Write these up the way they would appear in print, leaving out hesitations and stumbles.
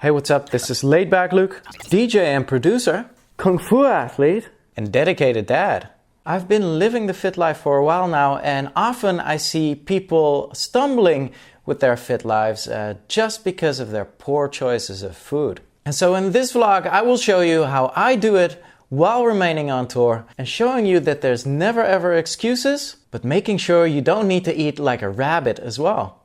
Hey, what's up? This is Laidback Luke, DJ and producer, Kung Fu athlete, and dedicated dad. I've been living the fit life for a while now, and often I see people stumbling with their fit lives just because of their poor choices of food. And so in this vlog, I will show you how I do it while remaining on tour and showing you that there's never ever excuses, but making sure you don't need to eat like a rabbit as well.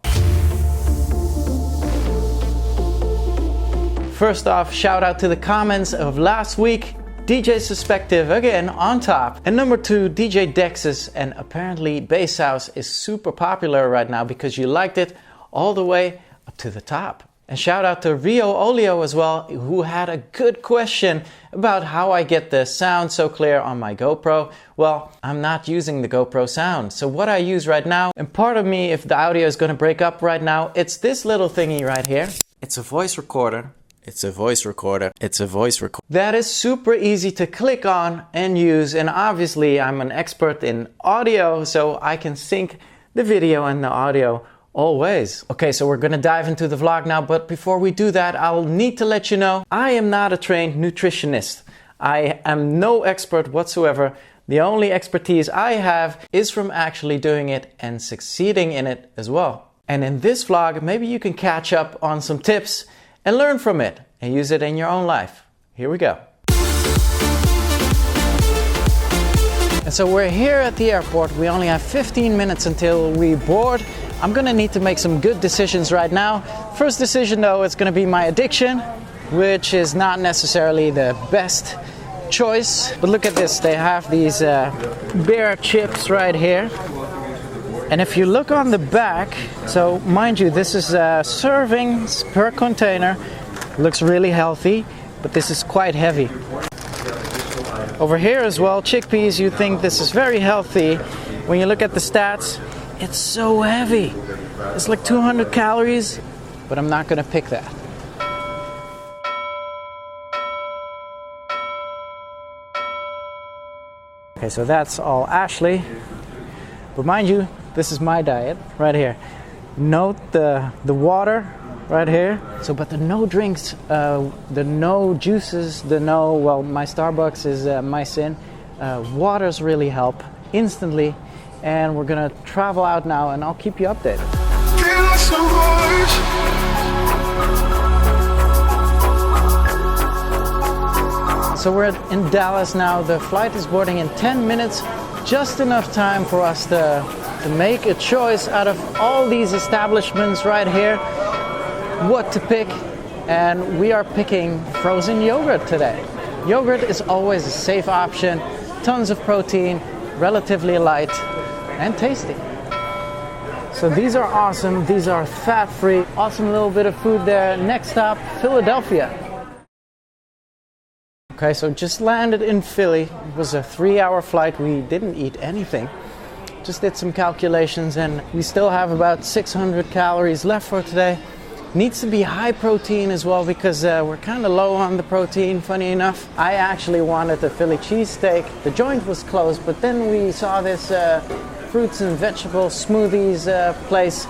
First off, shout out to the comments of last week. DJ Suspective again on top. And number 2, DJ Dex's, and apparently Bass House is super popular right now because you liked it all the way up to the top. And shout out to Rio Olio as well, who had a good question about how I get the sound so clear on my GoPro. Well, I'm not using the GoPro sound. So what I use right now, and part of me, if the audio is gonna break up right now, it's this little thingy right here. It's a voice recorder. It's a voice recorder. It's a voice recorder. That is super easy to click on and use. And obviously I'm an expert in audio, so I can sync the video and the audio always. Okay, so we're gonna dive into the vlog now, but before we do that, I'll need to let you know, I am not a trained nutritionist. I am no expert whatsoever. The only expertise I have is from actually doing it and succeeding in it as well. And in this vlog, maybe you can catch up on some tips and learn from it and use it in your own life. Here we go. And so we're here at the airport. We only have 15 minutes until we board. I'm gonna need to make some good decisions right now. First decision though, it's gonna be my addiction, which is not necessarily the best choice. But look at this, they have these bear chips right here. And if you look on the back, so mind you, this is servings per container. Looks really healthy, but this is quite heavy. Over here as well, chickpeas, you think this is very healthy. When you look at the stats, it's so heavy. It's like 200 calories, but I'm not gonna pick that. Okay, so that's all Ashley. But mind you, this is my diet right here. Note the water right here. So, but the no drinks, the no juices, the no, well, my Starbucks is my sin. Waters really help instantly. And we're gonna travel out now and I'll keep you updated. So we're in Dallas now. The flight is boarding in 10 minutes. Just enough time for us to make a choice out of all these establishments right here, what to pick. And we are picking frozen yogurt today. Yogurt is always a safe option, tons of protein, relatively light and tasty. So these are awesome, these are fat-free, awesome little bit of food there. Next stop, Philadelphia. Okay, so just landed in Philly. It was a 3-hour flight. We didn't eat anything. Just did some calculations and we still have about 600 calories left for today. Needs to be high protein as well because we're kind of low on the protein, funny enough. I actually wanted a Philly cheesesteak. The joint was closed, but then we saw this fruits and vegetable smoothies place.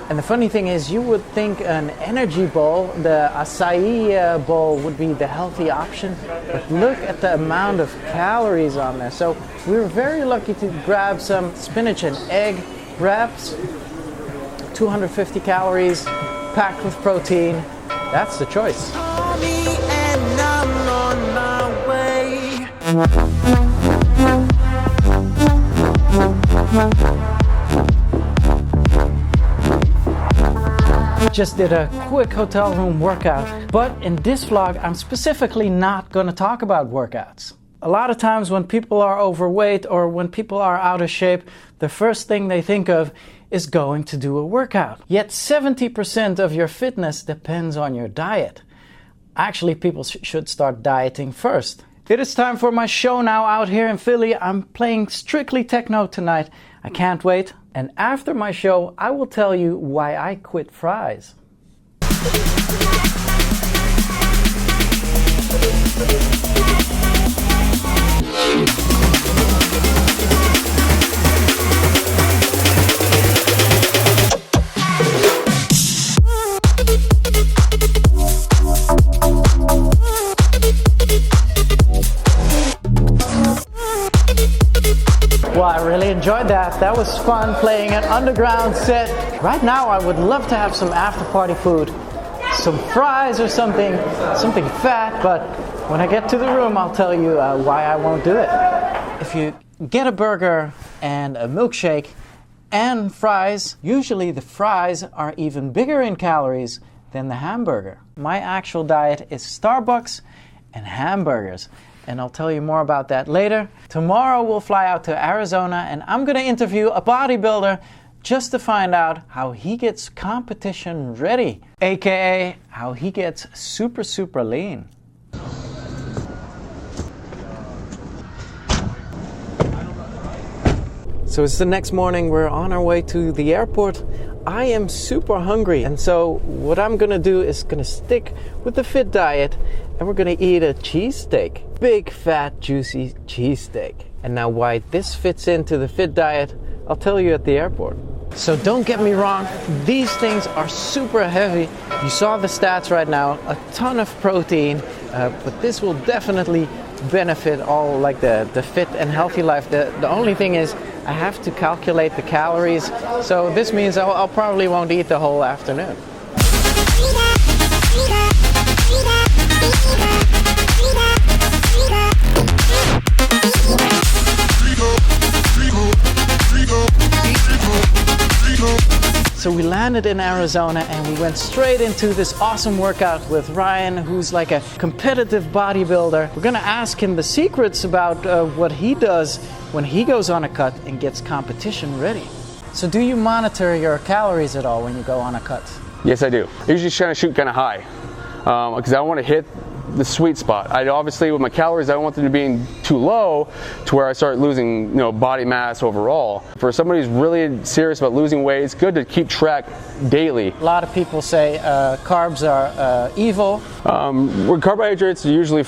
And the funny thing is, you would think an energy bowl, the acai bowl, would be the healthy option. But look at the amount of calories on there. So we were very lucky to grab some spinach and egg wraps. 250 calories, packed with protein. That's the choice. Just did a quick hotel room workout, but in this vlog I'm specifically not going to talk about workouts. A lot of times when people are overweight or when people are out of shape, the first thing they think of is going to do a workout. Yet 70% of your fitness depends on your diet. Actually, people should start dieting first. It is time for my show now out here in Philly. I'm playing strictly techno tonight. I can't wait. And after my show, I will tell you why I quit fries. enjoyed that. That was fun playing an underground set. Right now I would love to have some after party food. Some fries or something fat, but when I get to the room I'll tell you why I won't do it. If you get a burger and a milkshake and fries, usually the fries are even bigger in calories than the hamburger. My actual diet is Starbucks and hamburgers, and I'll tell you more about that later. Tomorrow we'll fly out to Arizona and I'm gonna interview a bodybuilder just to find out how he gets competition ready, aka how he gets super lean. So it's the next morning, we're on our way to the airport. I am super hungry, and so what I'm gonna do is gonna stick with the fit diet, and we're gonna eat a cheesesteak. Big, fat, juicy cheesesteak. And now why this fits into the fit diet, I'll tell you at the airport. So don't get me wrong, these things are super heavy. You saw the stats right now, a ton of protein, but this will definitely benefit all like the fit and healthy life. The only thing is I have to calculate the calories, so this means I'll probably won't eat the whole afternoon. So we landed in Arizona and we went straight into this awesome workout with Ryan, who's like a competitive bodybuilder. We're gonna ask him the secrets about what he does when he goes on a cut and gets competition ready. So do you monitor your calories at all when you go on a cut? Yes, I do. I usually try to shoot kind of high because I want to hit the sweet spot. I obviously with my calories I don't want them to be too low to where I start losing body mass overall. For somebody who's really serious about losing weight, it's good to keep track daily. A lot of people say carbs are evil. Carbohydrates are usually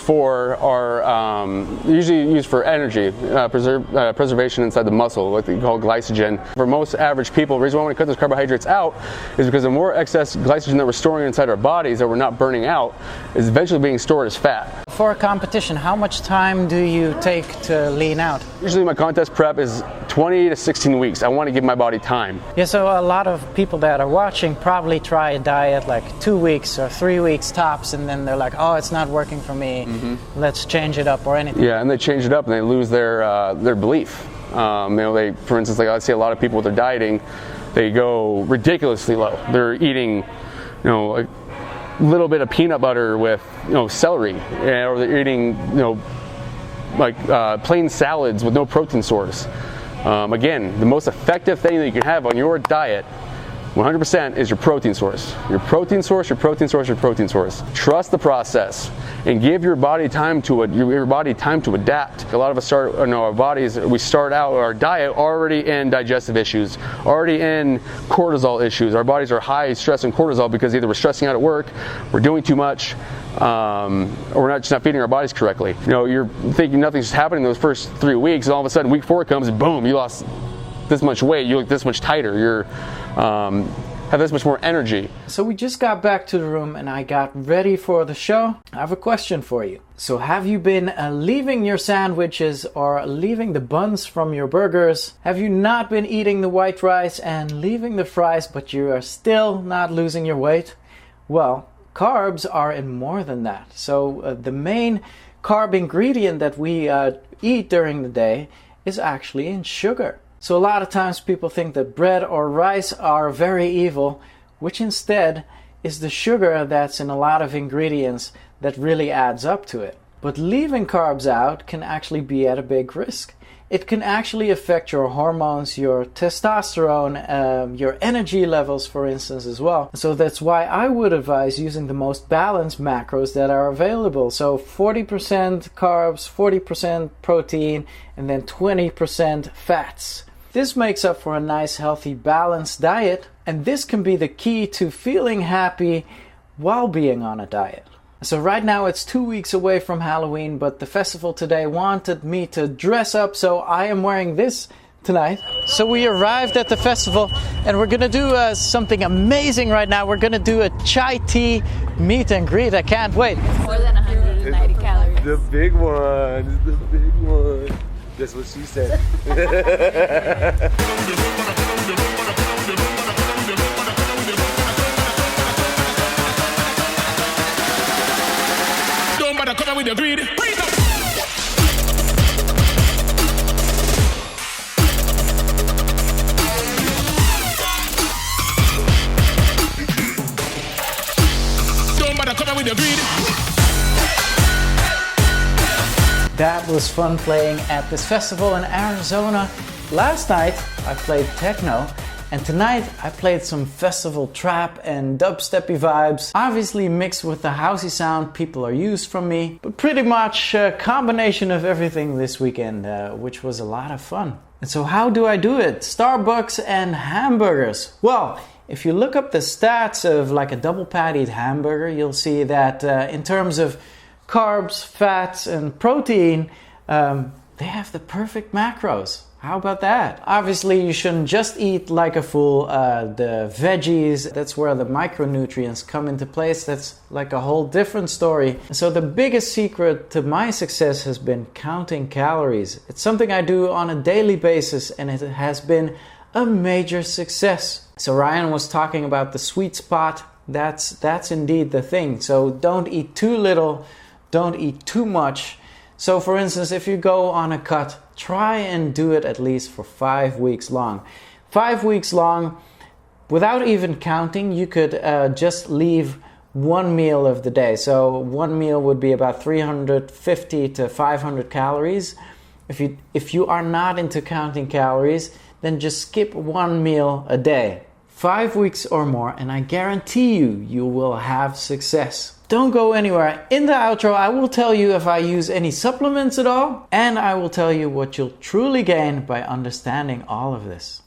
usually used for energy preservation inside the muscle, what they call glycogen. For most average people, the reason why we want to cut those carbohydrates out is because the more excess glycogen that we're storing inside our bodies that we're not burning out is eventually being stored as fat. For a competition, how much time do you take to lean out? Usually my contest prep is 20 to 16 weeks. I want to give my body time. Yeah, so a lot of people that are watching probably try a diet like 2 weeks or 3 weeks tops, and then they're like, oh, it's not working for me. Let's change it up or anything. Yeah, and they change it up and they lose their belief. For instance, like I see a lot of people with their dieting, they go ridiculously low. They're eating, like little bit of peanut butter with celery, or they're eating plain salads with no protein source. Again, the most effective thing that you can have on your diet 100% is your protein source. Your protein source, your protein source, your protein source. Trust the process and give your body time to adapt. A lot of us we start out our diet already in digestive issues, already in cortisol issues. Our bodies are high stress and cortisol because either we're stressing out at work, we're doing too much, or we're not feeding our bodies correctly. You're thinking nothing's happening those first 3 weeks, and all of a sudden week 4 comes, boom, you lost this much weight, you look this much tighter, you're have this much more energy. So we just got back to the room and I got ready for the show. I have a question for you. So have you been leaving your sandwiches or leaving the buns from your burgers? Have you not been eating the white rice and leaving the fries, but you are still not losing your weight? Well, carbs are in more than that. So the main carb ingredient that we eat during the day is actually in sugar. So a lot of times people think that bread or rice are very evil, which instead is the sugar that's in a lot of ingredients that really adds up to it. But leaving carbs out can actually be at a big risk. It can actually affect your hormones, your testosterone, your energy levels, for instance, as well. So that's why I would advise using the most balanced macros that are available. So 40% carbs, 40% protein, and then 20% fats. This makes up for a nice, healthy, balanced diet, and this can be the key to feeling happy while being on a diet. So right now it's 2 weeks away from Halloween, but the festival today wanted me to dress up, so I am wearing this tonight. So we arrived at the festival and we're gonna do something amazing right now. We're gonna do a chai tea meet and greet. I can't wait. More than 190 calories. The big one, the big one. That's what she said. Don't bother coming with your greed. Don't bother coming with your greed. That was fun playing at this festival in Arizona. Last night I played techno, and tonight I played some festival trap and dubsteppy vibes, obviously mixed with the housey sound people are used from me, but pretty much a combination of everything this weekend, which was a lot of fun. And so how do I do it? Starbucks and hamburgers. Well, if you look up the stats of like a double pattied hamburger, you'll see that in terms of carbs, fats, and protein, they have the perfect macros. How about that? Obviously, you shouldn't just eat like a fool. The veggies, that's where the micronutrients come into place. That's like a whole different story. So the biggest secret to my success has been counting calories. It's something I do on a daily basis, and it has been a major success. So Ryan was talking about the sweet spot. That's indeed the thing. So don't eat too little. Don't eat too much. So for instance, if you go on a cut, try and do it at least for 5 weeks long. 5 weeks long, without even counting, you could just leave one meal of the day. So one meal would be about 350 to 500 calories. If you are not into counting calories, then just skip one meal a day. 5 weeks or more, and I guarantee you will have success. Don't go anywhere. In the outro, I will tell you if I use any supplements at all, and I will tell you what you'll truly gain by understanding all of this.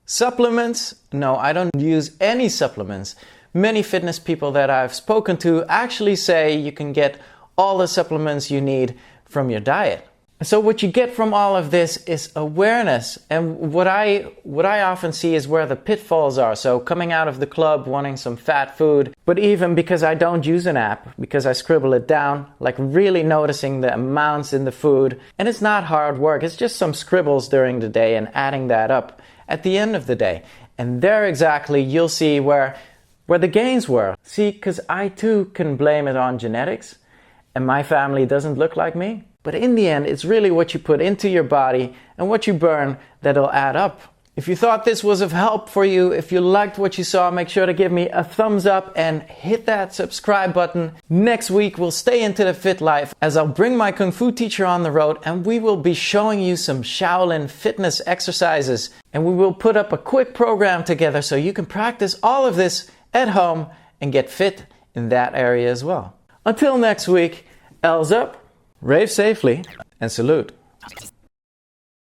Supplements? No, I don't use any supplements. Many fitness people that I've spoken to actually say you can get all the supplements you need from your diet. So what you get from all of this is awareness. And what I often see is where the pitfalls are. So coming out of the club wanting some fat food, but even because I don't use an app, because I scribble it down, like really noticing the amounts in the food. And it's not hard work. It's just some scribbles during the day and adding that up at the end of the day. And there exactly you'll see where the gains were. See, because I too can blame it on genetics, and my family doesn't look like me. But in the end, it's really what you put into your body and what you burn that'll add up. If you thought this was of help for you, if you liked what you saw, make sure to give me a thumbs up and hit that subscribe button. Next week, we'll stay into the fit life as I'll bring my Kung Fu teacher on the road, and we will be showing you some Shaolin fitness exercises. And we will put up a quick program together so you can practice all of this at home and get fit in that area as well. Until next week, L's up. Rave safely and salute.